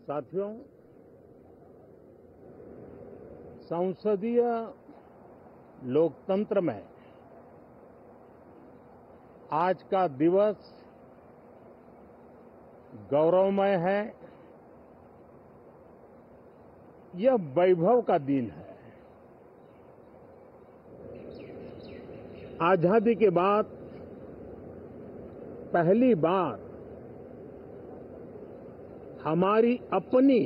साथियों, संसदीय लोकतंत्र में आज का दिवस गौरवमय है। यह वैभव का दिन है। आजादी के बाद पहली बार हमारी अपनी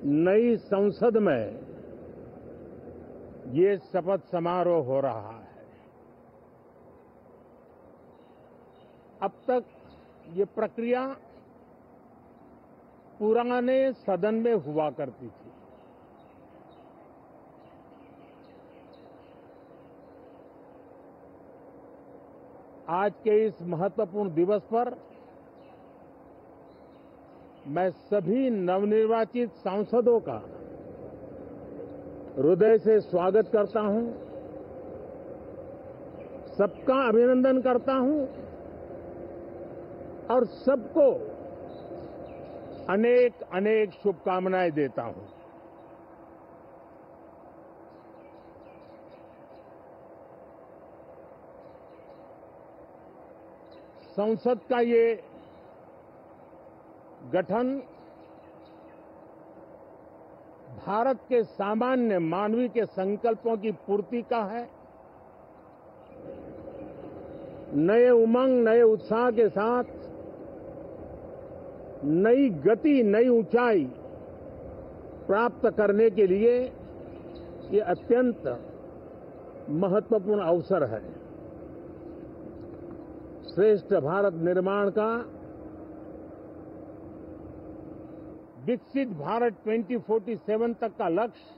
नई संसद में ये शपथ समारोह हो रहा है। अब तक ये प्रक्रिया पुराने सदन में हुआ करती थी। आज के इस महत्वपूर्ण दिवस पर मैं सभी नवनिर्वाचित सांसदों का हृदय से स्वागत करता हूं, सबका अभिनंदन करता हूं और सबको अनेक अनेक शुभकामनाएं देता हूं। संसद का ये गठन भारत के सामान्य मानवीय के संकल्पों की पूर्ति का है। नए उमंग, नए उत्साह के साथ नई गति, नई ऊंचाई प्राप्त करने के लिए ये अत्यंत महत्वपूर्ण अवसर है। श्रेष्ठ भारत निर्माण का, विकसित भारत 2047 तक का लक्ष्य,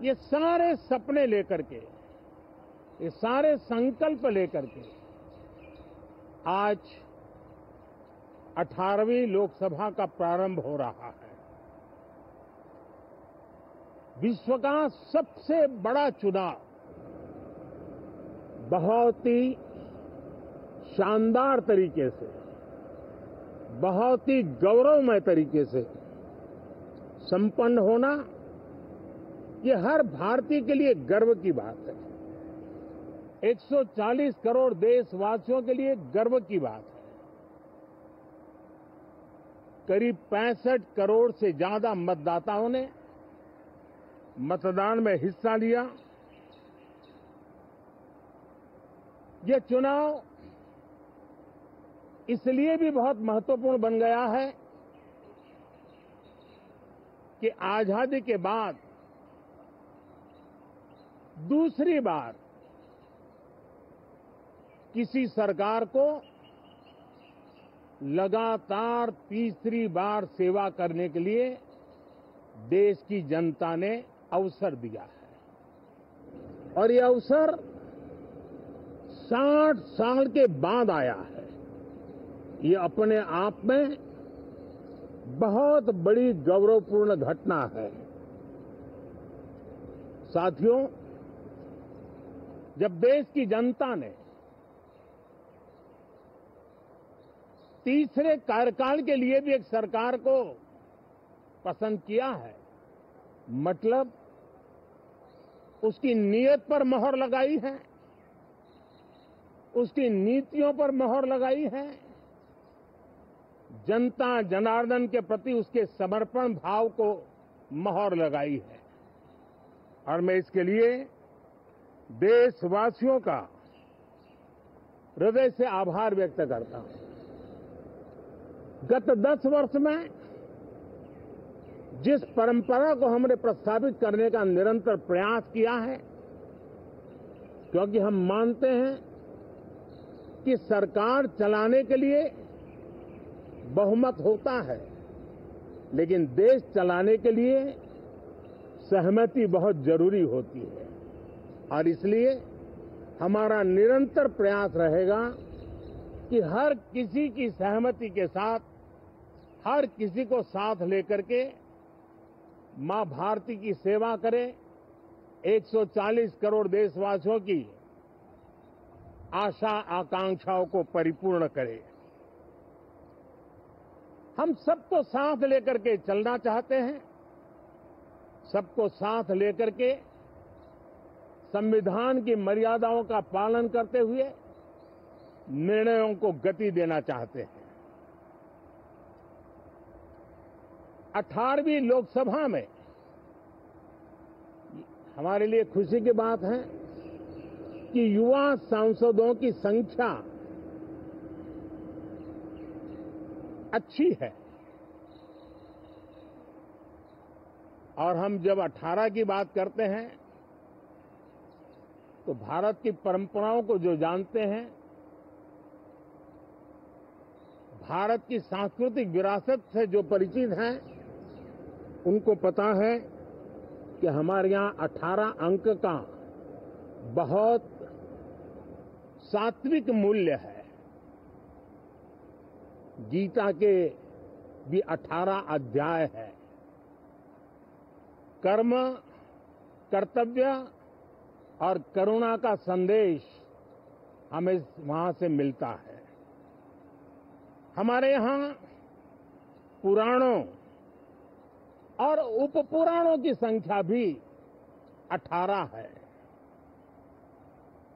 ये सारे सपने लेकर के, ये सारे संकल्प लेकर के आज 18वीं लोकसभा का प्रारंभ हो रहा है। विश्व का सबसे बड़ा चुनाव बहुत ही शानदार तरीके से, बहुत ही गौरवमय तरीके से संपन्न होना, ये हर भारतीय के लिए गर्व की बात है। 140 करोड़ देशवासियों के लिए गर्व की बात है। करीब 65 करोड़ से ज्यादा मतदाताओं ने मतदान में हिस्सा लिया। यह चुनाव इसलिए भी बहुत महत्वपूर्ण बन गया है कि आजादी के बाद दूसरी बार किसी सरकार को लगातार तीसरी बार सेवा करने के लिए देश की जनता ने अवसर दिया है और यह अवसर 60 साल के बाद आया है। ये अपने आप में बहुत बड़ी गौरवपूर्ण घटना है। साथियों, जब देश की जनता ने तीसरे कार्यकाल के लिए भी एक सरकार को पसंद किया है, मतलब उसकी नीयत पर मोहर लगाई है, उसकी नीतियों पर मोहर लगाई है, जनता जनार्दन के प्रति उसके समर्पण भाव को मोहर लगाई है। और मैं इसके लिए देशवासियों का हृदय से आभार व्यक्त करता हूं। गत 10 वर्ष में जिस परंपरा को हमने प्रस्तावित करने का निरंतर प्रयास किया है, क्योंकि हम मानते हैं कि सरकार चलाने के लिए बहुमत होता है, लेकिन देश चलाने के लिए सहमति बहुत जरूरी होती है। और इसलिए हमारा निरंतर प्रयास रहेगा कि हर किसी की सहमति के साथ, हर किसी को साथ लेकर के मां भारती की सेवा करें, 140 करोड़ देशवासियों की आशा आकांक्षाओं को परिपूर्ण करे। हम सबको साथ लेकर के चलना चाहते हैं, सबको साथ लेकर के संविधान की मर्यादाओं का पालन करते हुए निर्णयों को गति देना चाहते हैं। 18वीं लोकसभा में हमारे लिए खुशी की बात है कि युवा सांसदों की संख्या अच्छी है और हम जब 18 की बात करते हैं तो भारत की परंपराओं को जो जानते हैं, भारत की सांस्कृतिक विरासत से जो परिचित हैं, उनको पता है कि हमारे यहाँ 18 अंक का बहुत सात्विक मूल्य है। गीता के भी 18 अध्याय है। कर्म, कर्तव्य और करुणा का संदेश हमें वहां से मिलता है। हमारे यहाँ पुराणों और उपपुराणों की संख्या भी 18 है।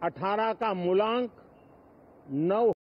18 का मूलांक 9